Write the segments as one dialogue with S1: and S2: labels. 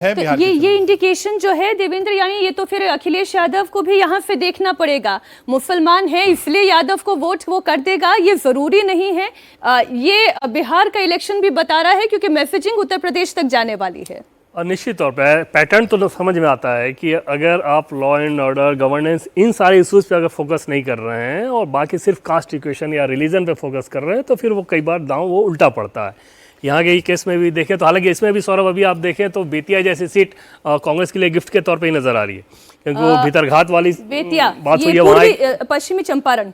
S1: है
S2: तो
S1: बिहार
S2: ये इंडिकेशन जो है देवेंद्र, यानी ये तो फिर अखिलेश यादव को भी यहाँ से देखना पड़ेगा। मुसलमान है इसलिए यादव को वोट वो कर देगा, ये जरूरी नहीं है। ये बिहार का इलेक्शन भी बता रहा है, क्योंकि मैसेजिंग उत्तर प्रदेश तक जाने वाली है।
S3: और निश्चित तौर पर पैटर्न तो समझ में आता है कि अगर आप लॉ एंड ऑर्डर, गवर्नेंस, इन सारे इश्यूज पे अगर फोकस नहीं कर रहे हैं और बाकी सिर्फ कास्ट इक्वेशन या रिलीजन पे फोकस कर रहे हैं, तो फिर वो कई बार दांव वो उल्टा पड़ता है। यहाँ के केस में भी देखें तो, हालांकि इसमें भी सौरभ अभी आप देखें तो बेतिया जैसी सीट कांग्रेस के लिए गिफ्ट के तौर पे ही नजर आ रही है, क्योंकि वो भीतरघात वाली
S2: बेतिया
S3: बात हुई
S2: ये
S3: है। वहाँ
S2: पश्चिमी चंपारण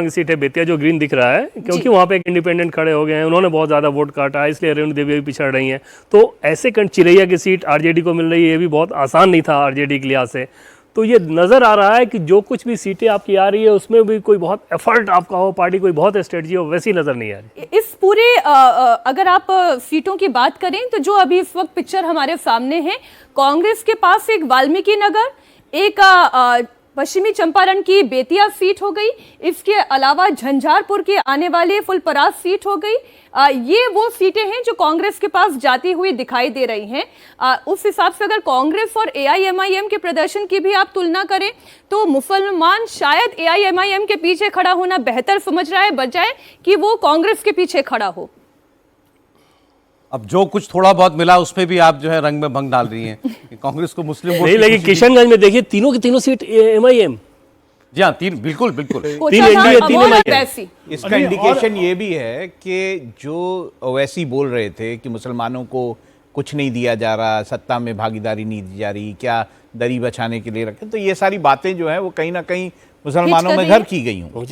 S2: की
S3: सीट है बेतिया, जो ग्रीन दिख रहा है, क्योंकि वहाँ पे एक इंडिपेंडेंट खड़े हो गए हैं, उन्होंने बहुत ज़्यादा वोट काटा, इसलिए रेणु देवी भी पिछड़ रही हैं। तो ऐसे चिरैया की सीट आरजेडी को मिल रही है, ये भी बहुत आसान नहीं था आरजेडी के लिहाज से। तो ये नज़र आ रहा है कि जो कुछ भी सीटें आपकी आ रही है उसमें भी कोई बहुत एफर्ट आपका हो, पार्टी कोई बहुत स्ट्रेटजी हो, वैसी नज़र नहीं आ रही।
S2: इस पूरे अगर आप सीटों की बात करें तो जो अभी इस वक्त पिक्चर हमारे सामने है, कांग्रेस के पास एक वाल्मीकि नगर, एक पश्चिमी चंपारण की बेतिया सीट हो गई, इसके अलावा झंझारपुर की आने वाली फुलपरास सीट हो गई। ये वो सीटें हैं जो कांग्रेस के पास जाती हुई दिखाई दे रही हैं। उस हिसाब से अगर कांग्रेस और एआईएमआईएम के प्रदर्शन की भी आप तुलना करें तो मुसलमान शायद एआईएमआईएम के पीछे खड़ा होना बेहतर समझ रहा है, बजाय कि वो कांग्रेस के पीछे खड़ा हो।
S1: अब जो कुछ थोड़ा बहुत मिला उसमें भी आप जो है रंग में भंग डाल रही हैं कि कांग्रेस को मुस्लिम वोट
S3: नहीं, लेकिन किशनगंज में देखिए तीनों की तीनों सीट एमआईएम।
S1: जी हाँ, तीन बिल्कुल बिल्कुल।
S3: तीन एनडीए, तीन एमआईएम।
S4: इसका इंडिकेशन ये भी है कि जो ओवैसी बोल रहे थे कि मुसलमानों को कुछ नहीं दिया जा रहा, सत्ता में भागीदारी नहीं दी जा रही, क्या दरी बचाने के लिए रखे, तो ये सारी बातें जो है वो कहीं ना कहीं मुसलमानों में घर की गई हूँ।